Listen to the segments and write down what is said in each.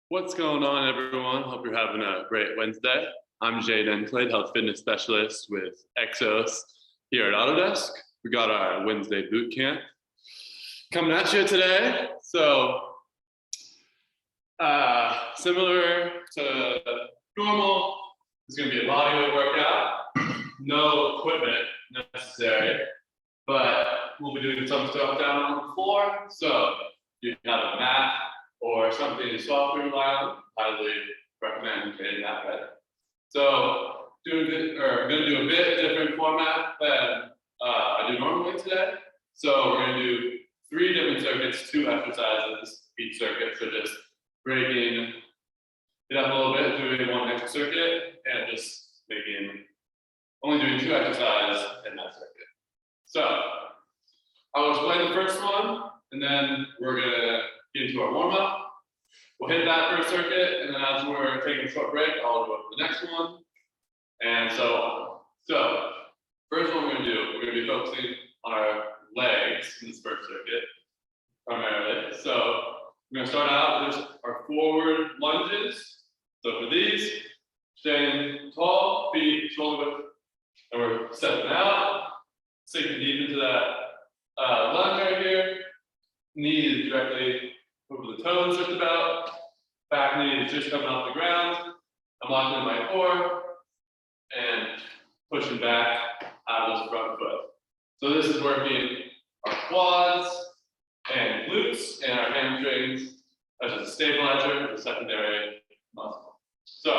What's going on, everyone? Hope you're having a great Wednesday. I'm Jayden, health fitness specialist with Exos here at Autodesk. We got our Wednesday boot camp coming at you today. So similar to normal, it's going to be a bodyweight workout. No equipment necessary, but we'll be doing some stuff down on the floor. So you have a mat or something to soft rely on. Highly recommend getting that ready. So I'm going to do a bit different format than I do normally today. So we're going to do 3 different circuits, 2 exercises each circuit. So just breaking it up a little bit, doing 1 extra circuit, and just only doing 2 exercises in that circuit. So I'll explain the first one, and then we're going to get into our warm-up. We'll hit that first circuit, and then as we're taking a short break, I'll go to the next one, and so on. So, first one we're going to be focusing on our legs in this first circuit, primarily. So, we're going to start out with our forward lunges. So for these, staying tall, feet shoulder width, and we're stepping out, sinking deep into that lunge right here. Knees directly over the toes, just about. Back knee is just coming off the ground. I'm locking in my core and pushing back out of this front foot. So this is working our quads and glutes and our hamstrings as a stabilizer, the secondary muscle. So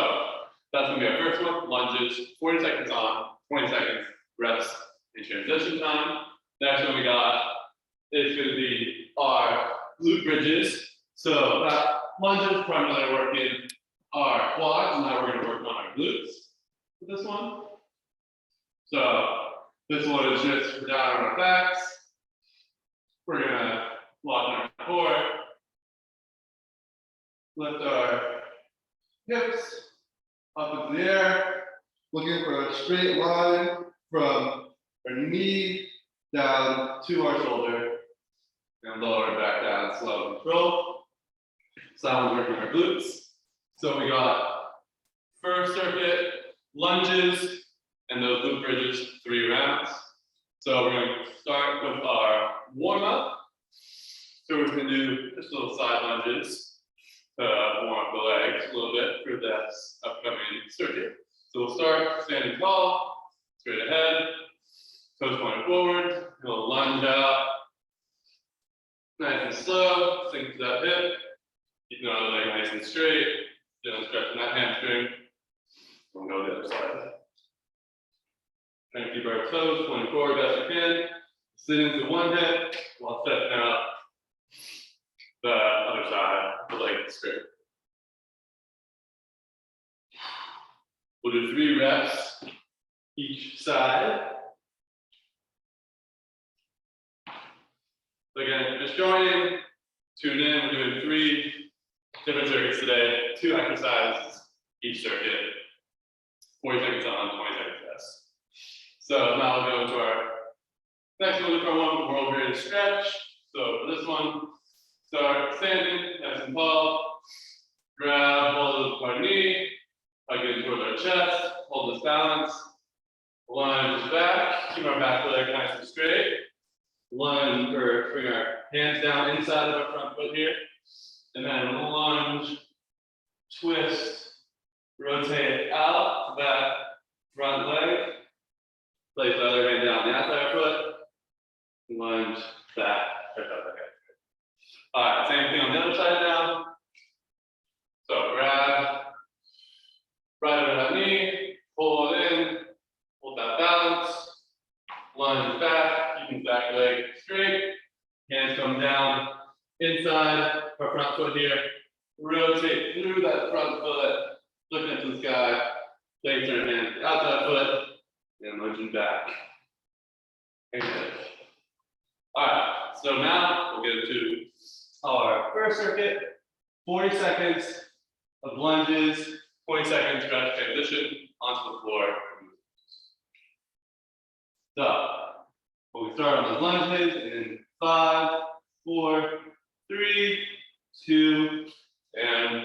that's going to be our first one, lunges, 40 seconds on, 20 seconds rest and transition time. Next one we got is going to be our glute bridges. So that lunges primarily working our quads, and now we're going to work on our glutes for this one. So this one is just down on our backs. We're going to lock in our core, lift our hips up into the air, looking for a straight line from our knee down to our shoulder, and lower it back down, slow control. So that one's working our glutes. So we got first circuit, lunges, and those glute bridges, 3 rounds. So we're going to start with our warm-up. So we're going to do just little side lunges to warm up the legs a little bit for this upcoming circuit. So we'll start standing tall, straight ahead, toes pointed forward, we'll lunge out, nice and slow, sink to that hip. Keeping our leg nice and straight, stretching that hamstring. We'll go to the other side. Trying to keep our toes pointing forward best we can. Sitting to one hip while stepping out the other side, the leg straight. We'll do 3 reps each side. So again, just joining, tune in, we're doing 3 different circuits today, 2 exercises each circuit, 40 seconds on, 20 seconds rest. So now we'll go into our next one, for one, world greatest stretch. So for this one, start standing, nice and tall, grab, hold our knee, hug in towards our chest, hold this balance, lunge back, keep our back leg nice and straight, lunge, or bring our hands down inside of our front foot here. And then lunge, twist, rotate out to that front leg. Place the other hand down the outside foot. Lunge back. All right, same thing on the other side now. So grab right over that knee, pull it in, hold that balance, lunge back, keeping the back leg straight. Hands come down inside our front foot here, rotate through that front foot, looking into the sky, place our hand outside foot, and lunging back. Okay. All right, so now we'll get into our first circuit, 40 seconds of lunges, 20 seconds rest transition onto the floor. So we'll start on those lunges in 5, 4, 3, 2, and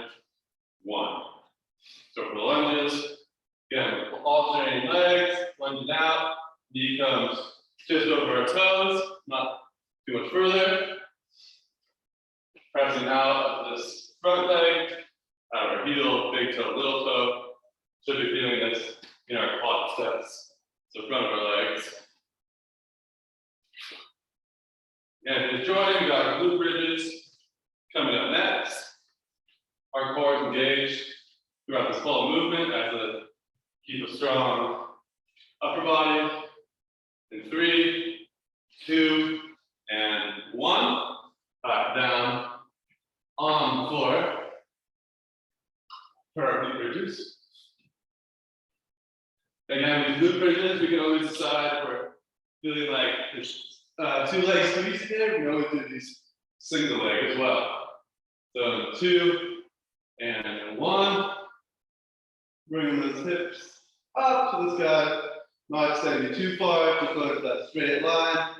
Knee comes just over our toes, not too much further. Pressing out of this front leg, out of our heel, big toe, little toe. Should be feeling this in our quadriceps, so front of our legs. And if you're joining, we got our glute bridges coming up next. Our core is engaged throughout this full movement as a keep a strong upper body. In 3, 2, and 1. Back down on the floor for our glute bridges. Again, with glute bridges, we can always decide if we're feeling like there's 2 legs squeezed here. We can always do these single leg as well. So 2 and 1. Bring those hips up to the sky. Not extending too far, just going to that straight line.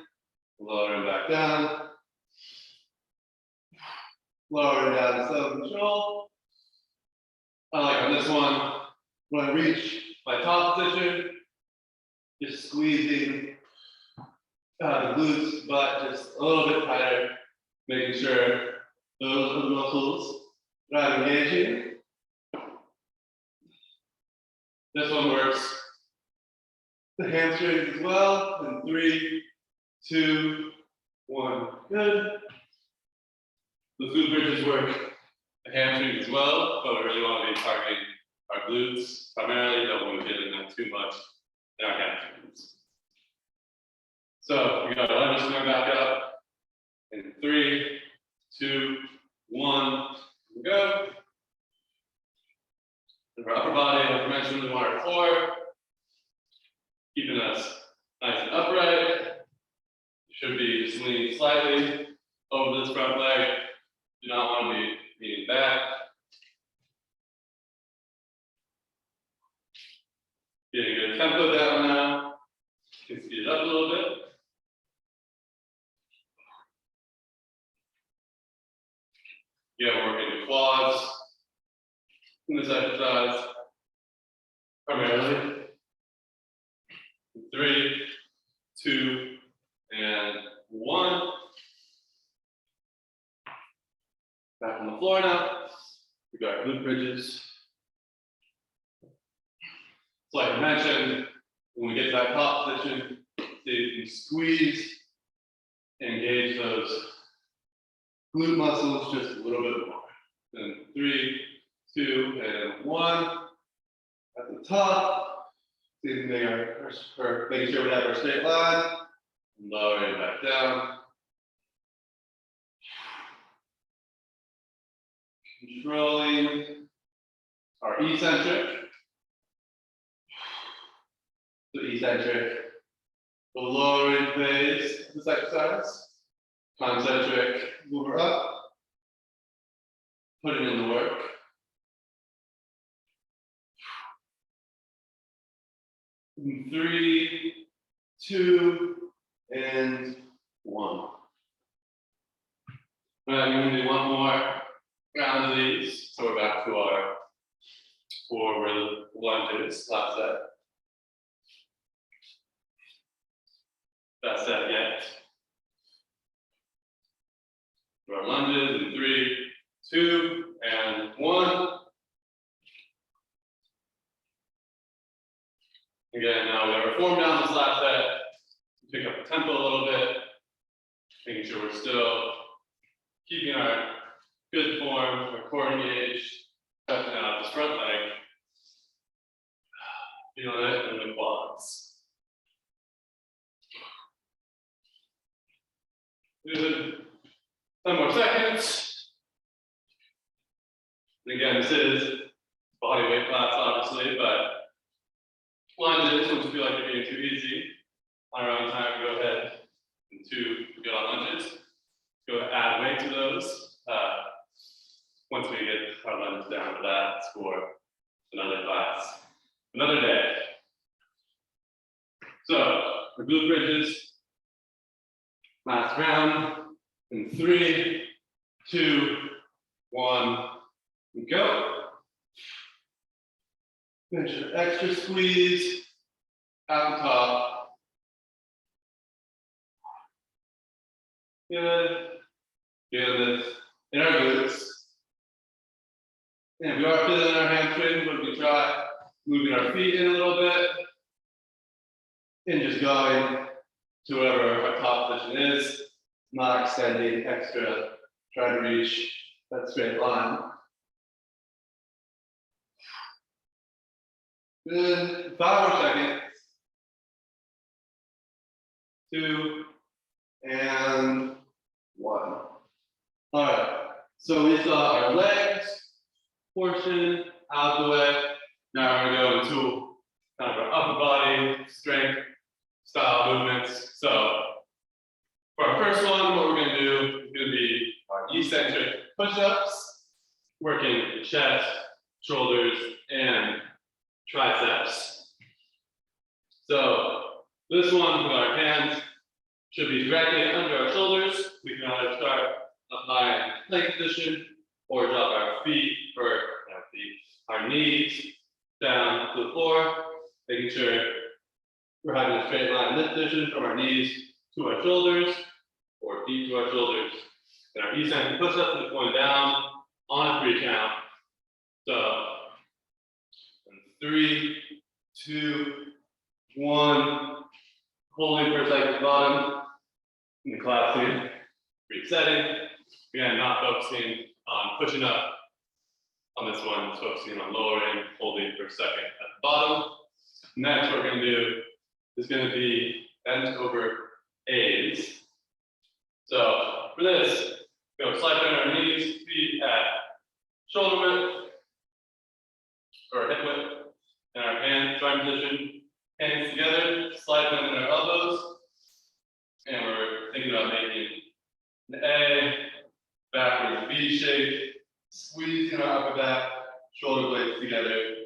Lowering back down. Lowering down to self-control. I like on this one, when I reach my top position, just squeezing the glutes, but just a little bit tighter, making sure those muscles are engaging. This one works the hamstrings as well. In 3, 2, 1, good. The glute bridges work the hamstrings as well, but we really want to be targeting our glutes primarily. Don't want to get in that too much in our hamstrings. So we got our lunges coming back up. In 3, 2, 1, go. And our upper body, like I mentioned, we want our core, keeping us nice and upright. Should be just leaning slightly over this front leg. Do not want to be leaning back. Getting a good tempo down now. You can speed it up a little bit. Again, we're working the quads in this exercise primarily. 3, 2, and 1. Back on the floor now. We got our glute bridges. So like I mentioned, when we get to that top position, you can squeeze and engage those glute muscles just a little bit more. Then 3, 2, and 1. At the top, making sure we have our straight line. Lowering back down. Controlling our eccentric. So eccentric, the lowering phase of this exercise. Concentric, move her up. Putting in the work. In 3, 2, and 1. All right, we're going to do one more round of these. So we're back to our forward lunges, last set. Best set yet. For our lunges in 3, 2, and 1. Again, now we have our form down this last set. Pick up the tempo a little bit, making sure we're still keeping our good form, our core engaged, stretching out this front leg, feeling it in the quads. Good. 10 more seconds. And again, this is body weight class, obviously, but lunges, once you feel like they're being too easy, on our own time, go ahead and 2 good on lunges. Go add weight to those. Once we get our lunges down to that, it's for another class, another day. So, the glute bridges, last round, in 3, 2, 1, and go. Finish your extra squeeze at the top. Good. Feel this in our glutes. And we are feeling our hamstrings, but we try moving our feet in a little bit and just going to wherever our top position is, not extending extra, trying to reach that straight line. Good. 5 more seconds. 2 and 1. All right. So we saw our legs portion out of the way. Now we're going to go into kind of our upper body strength style movements. So for our first one, what we're going to do is going to be our eccentric push-ups, working chest, shoulders, and triceps. So this one with our hands should be directly under our shoulders. We can either start up high in plank position or drop our feet or our knees down to the floor, making sure we're having a straight line in this position from our knees to our shoulders or feet to our shoulders. And our eccentric push-up is going down on a 3 count. So 3, 2, 1, holding for a second at the bottom, and collapsing, resetting. Again, not focusing on pushing up on this one, just focusing on lowering, holding for a second at the bottom. Next, what we're going to do is going to be bent over A's. So for this, go slide down our knees, feet at shoulder width or hip width, and our hands joint position, hands together, slide down in our elbows, and we're thinking about making an A, backwards V shape, squeezing our upper back, shoulder blades together,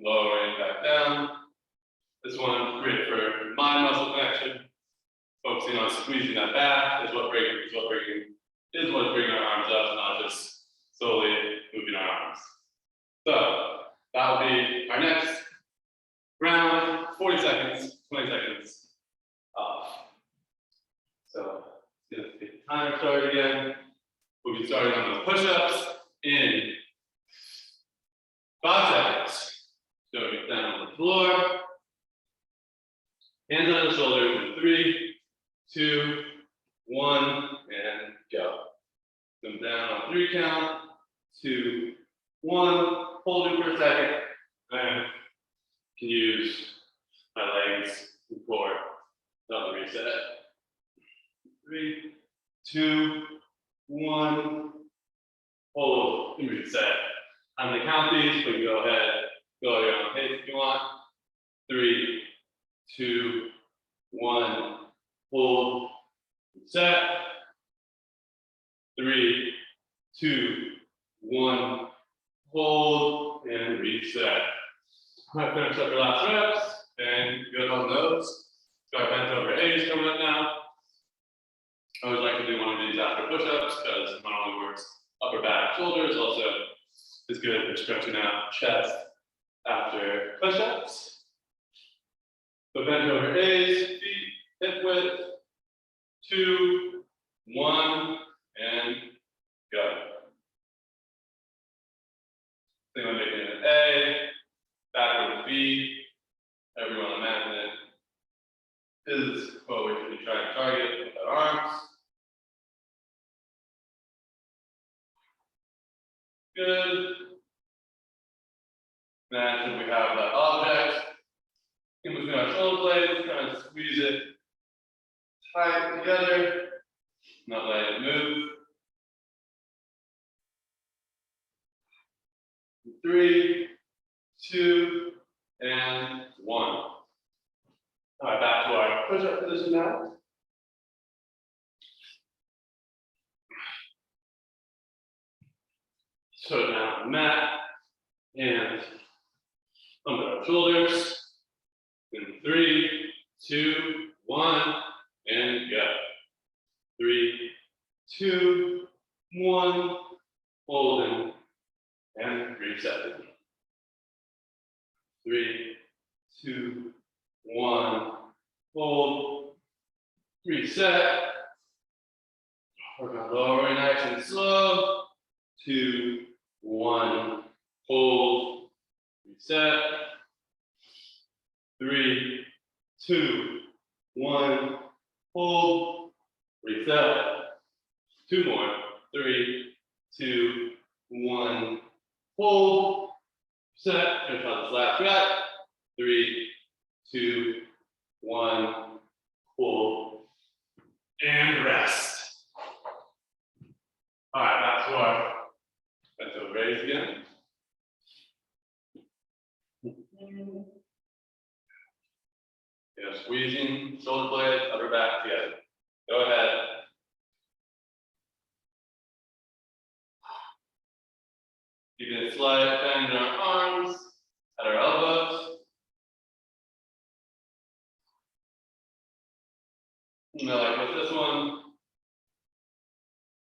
lowering back down. This one great for mind muscle connection, focusing on squeezing that back is what's bringing our arms up, not just slowly moving our arms. So that will be our next round, 40 seconds, 20 seconds off. So let's get the timer started again. We'll be starting on those push-ups in 5 seconds. So get down on the floor, hands on the shoulders in 3, 2, 1, and go. Come down on 3 count, 2, 1, hold it for a second, and can use my legs and core on the reset. 3, 2, 1, hold and reset. I'm going to count these, but you go ahead, go at your own pace if you want. 3, 2, 1, hold, reset. 3, 2, 1, hold, and reset. Might finish up your last reps, and good on those. Got bent over A's coming up now. I always like to do one of these after push-ups because it not only works upper back, shoulders, also is good for stretching out chest after push-ups. So bent over A's, feet, hip width, 2, 1, and go. Think I'm making an A, backward B. Everyone imagine it is what we should be trying to target with our arms. Good. Imagine we have that object in between our shoulder blades, trying to squeeze it tight together, not letting it move. 3, 2, and 1. All right, back to our push-up position now. So down on the mat, and under our shoulders. In 3, 2, 1, and go. 3, 2, 1, holding, and resetting. 3, 2, 1, hold, reset. 2, 1. Hold. Reset. 3, 2, 1. Hold. Reset. 2 more. 3, 2, 1. Hold. Reset. Finish on this last rep. 3, 2, 1. Hold. And rest. All right, back to our mental raise again. Squeezing shoulder blades, upper back together. Go ahead. Keeping a slight bend in our arms, at our elbows. Like with this one,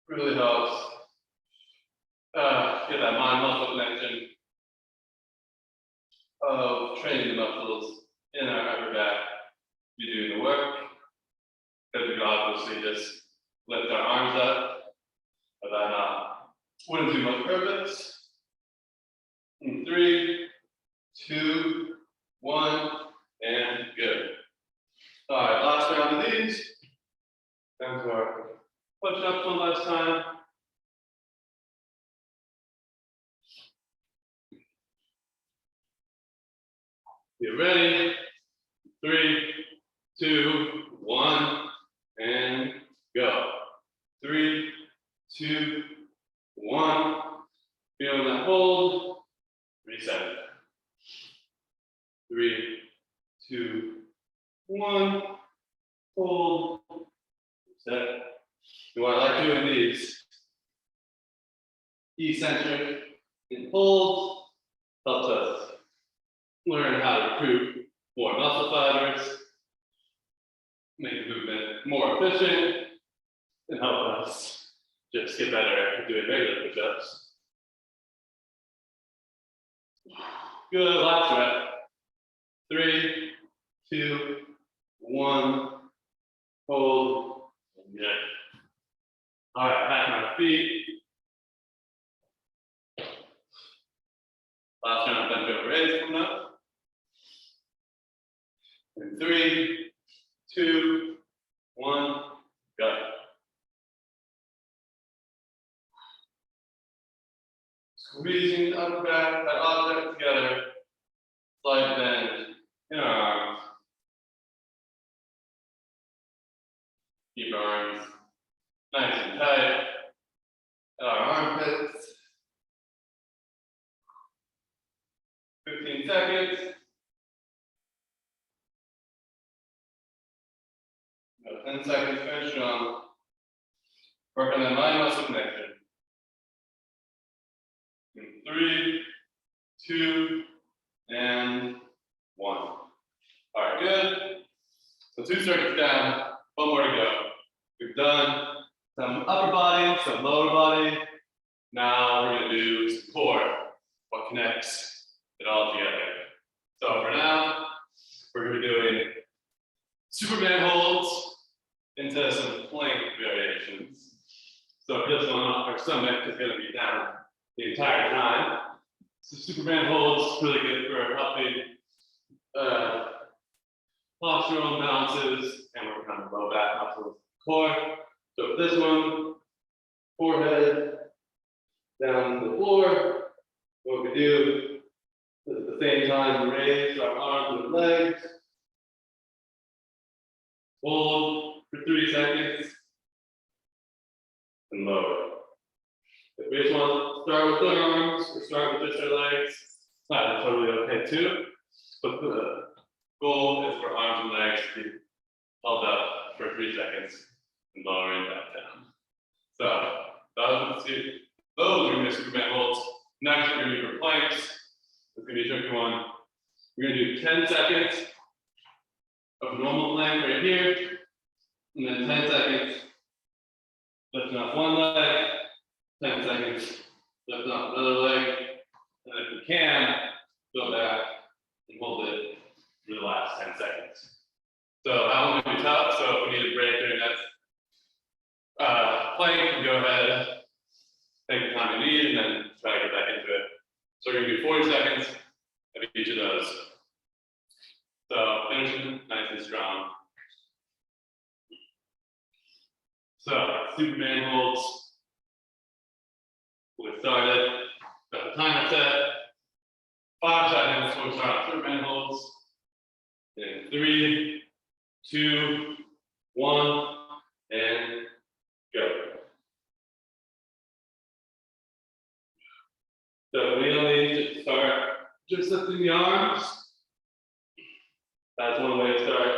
really helps get that mind-muscle connection of training the muscles in our upper back to be doing the work. Because we can obviously just lift our arms up, but that wouldn't do much purpose. In 3, 2, 1, and good. All right, last round of these. Down to our push-ups one last time. Get ready. 3, 2, 1, and go. 3, 2, 1. Feeling that hold. Reset. 3, 2, 1. Hold. Reset. What I like doing these eccentric and hold helps us learn how to recruit more muscle fibers, make the movement more efficient, and help us just get better at doing regular push-ups. Good, last rep. 3, 2, 1, hold, and good. All right, back on our feet. Last round of bent over raise coming up. In 3, 2, 1, go. Squeezing the upper back, that object together. Slight bend in our arms. Keep our arms nice and tight. Our armpits. 15 seconds. 10 seconds, finish strong. Work on that mind muscle connection. In 3, 2, and 1. All right, good. So 2 circuits down, 1 more to go. We've done some upper body, some lower body. Now we're going to do some core, what connects it all together. So for now, we're going to be doing Superman holds into some plank variations. So for this one, our stomach is going to be down the entire time. So Superman holds really good for helping postural balances, and we're kind of low back muscles, core. So for this one, forehead down to the floor. What we do at the same time, raise our arms and legs. Hold for 3 seconds and lower. If we just want to start with our arms or start with just our legs, that's totally okay too. But the goal is for arms and legs to be held up for 3 seconds and lowering back down. So those are going to be Superman holds. Next, we're going to do for planks. It's going to be a tricky one. We're going to do 10 seconds of normal plank right here, and then 10 seconds lifting off one leg, 10 seconds lifting off another leg, and if we can, go back and hold it for the last 10 seconds. So that one will be tough, so if we need a break during that plank, we go ahead take the time you need and then try to get back into it. So we're gonna do 40 seconds of each of those. So finishing nice and strong. So Superman holds. We'll get started. Got the timer set. 5 seconds. We'll start Superman holds. In 3, 2, 1, and go. So we only need to start just lifting the arms. That's one way to start.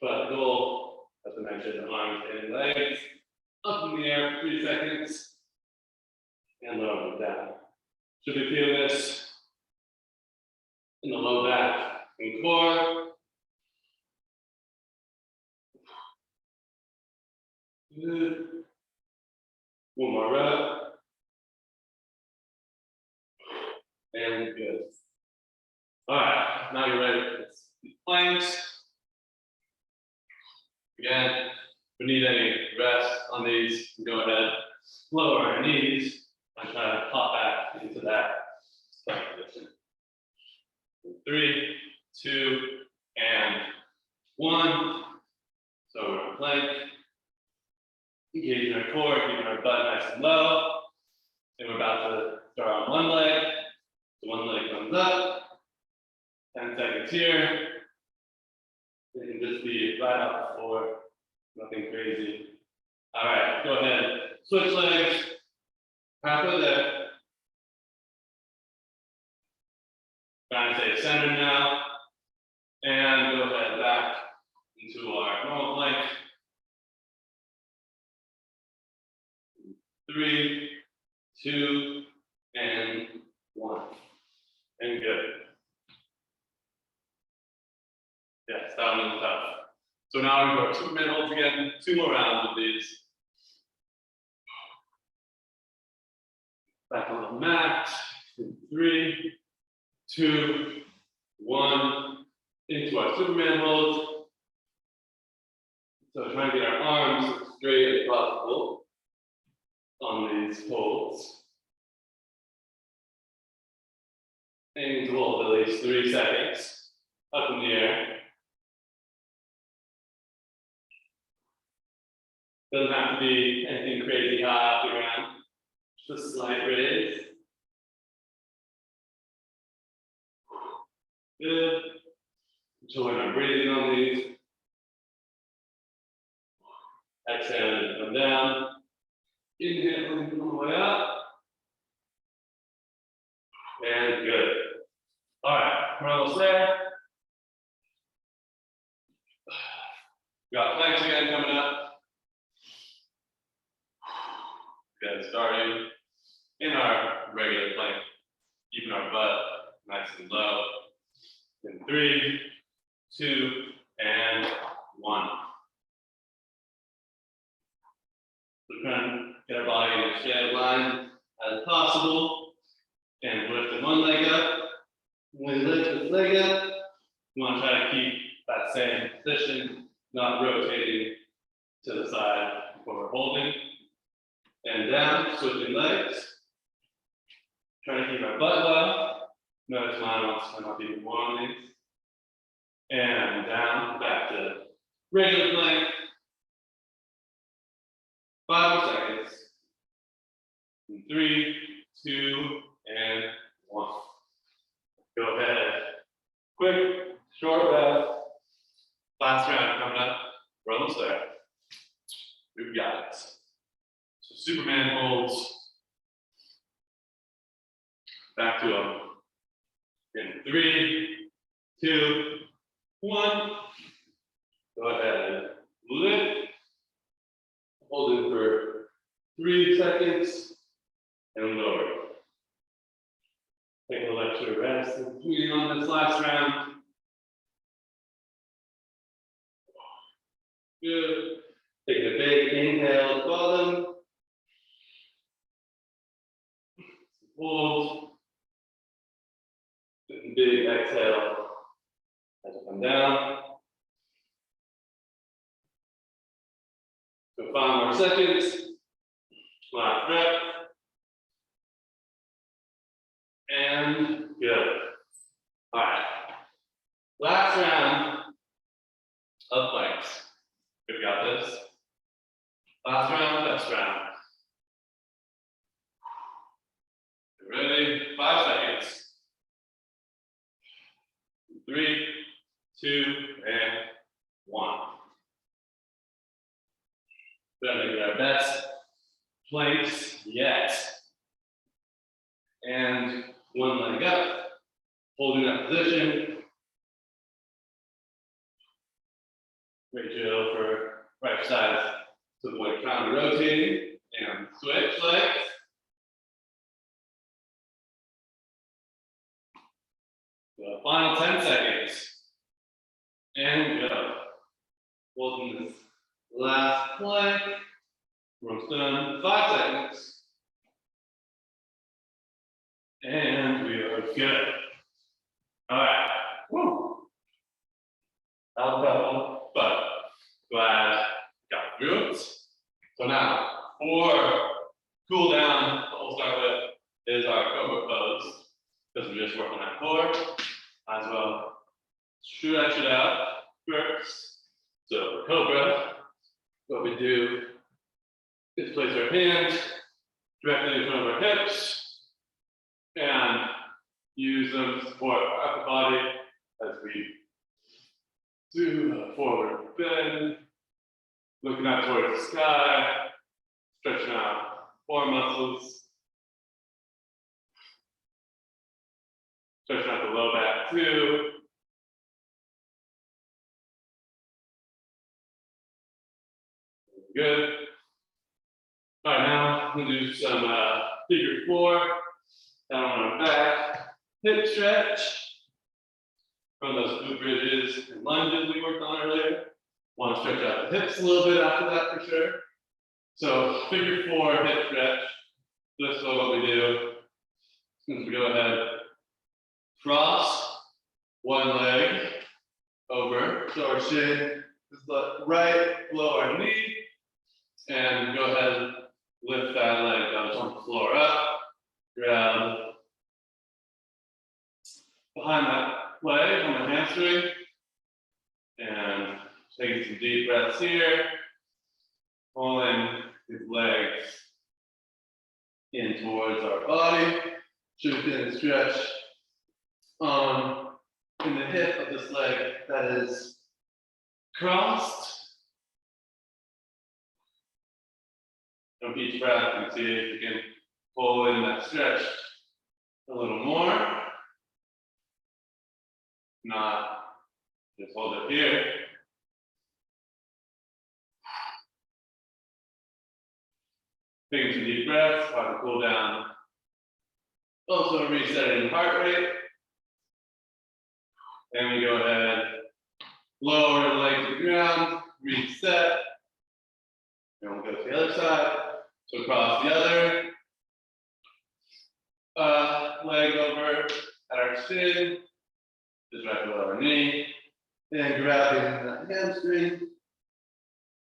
But the goal, as I mentioned, arms and legs up in the air for 3 seconds and lower them down. Should we feel this in the low back and core? Good. One more rep. And good. All right, now you're ready for this. Planks. Again, if we need any rest on these, go ahead, lower our knees and try to pop back into that plank position. 3, 2, and 1. So we're on plank. Engaging our core, keeping our butt nice and low. And we're about to start on one leg. So one leg comes up. 10 seconds here. It can just be right off the floor, nothing crazy. All right, go ahead. Switch legs. Halfway there. Trying to stay centered now. And go ahead back into our normal plank. 3, 2, and 1. And good. Yes, that one was tough. So now we're going to go Superman holds again. 2 more rounds of these. Back on the mat. 3, 2, 1. Into our Superman hold. So trying to get our arms as straight as possible on these holds. Aiming to hold at least 3 seconds up in the air. Doesn't have to be anything crazy high off the ground, just a slight raise. Good. Enjoying our breathing on these. Exhale and come down. Inhale and come all the way up. And good. All right, we're almost there. We got planks again coming up. Good, starting in our regular plank, keeping our butt nice and low. In 3, 2, and 1. So trying to get our body in a straight line as possible. And lifting one leg up. When we lift this leg up, we want to try to keep that same position, not rotating to the side before we're holding. And down, switching legs. Trying to keep our butt low. Notice mine wants to come up even more on these. And down, back to regular plank. 5 more seconds. 3, 2, and 1. Go ahead. Quick, short rest. Last round coming up. We're almost there. We've got it. So Superman holds. Back to him. In 3, 2, 1. Go ahead. Lift. Hold it for 3 seconds. And lower. Take a little extra rest and breathing on this last round. Good. Taking a big inhale at the bottom. Hold. Taking a big exhale as you come down. So 5 more seconds. Last rep. And good. All right. Last round of planks. We've got this. Last round, best round. Ready? 5 seconds. 3, 2, and 1. Gonna get our best planks yet. And one leg up, holding that position. Ratio for right side to avoid counter rotating and switch legs. The final 10 seconds. And go. Holding this last plank. We're done. 5 seconds. And we are good. All right. Woo. But glad got through it. So now, for cool down, what we'll start with is our cobra pose, because we're just working that core. As well, stretch it out first. So cobra, what we do is place our hands directly in front of our hips and use them to support our upper body as we do a forward bend, looking out towards the sky, stretching out core muscles, stretching out the low back too. Good. All right, now we'll do some figure 4. Down on our back, hip stretch from those glute bridges and lunges we worked on earlier. Want to stretch out the hips a little bit after that for sure. So figure 4 hip stretch. This is what we do. Since we go ahead, cross one leg over, so our shin is right below our knee, and go ahead and lift that leg down on the floor up. Grab behind that leg on the hamstring and taking some deep breaths here, pulling his legs in towards our body, shooting and stretch in the hip of this leg that is crossed. On each breath, you can see if you can pull in that stretch a little more. Not just hold it here. Taking some deep breaths, try to cool down. Also resetting heart rate. And we go ahead, lower the leg to the ground, reset. And we'll go to the other side. So cross the other leg over at our shin, just right below our knee, and grabbing that hamstring,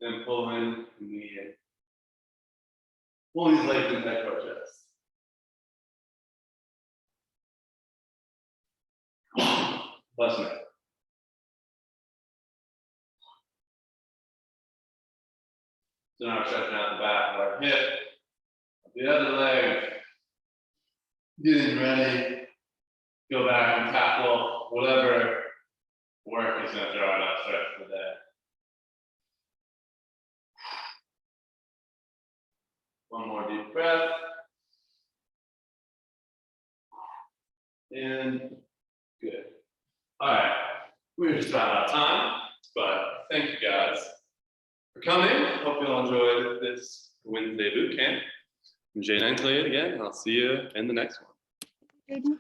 and pulling the knee in. Pull these legs in back to our chest. Bless me. So now we're stretching out the back of our hip. The other leg, getting ready. Go back and tackle whatever work is going to throw at us the rest of the day. One more deep breath. And good. All right, we're just about out of time, but thank you guys for coming. Hope you all enjoyed this Wednesday boot camp. I'm Jayden again, and I'll see you in the next one. Jayden.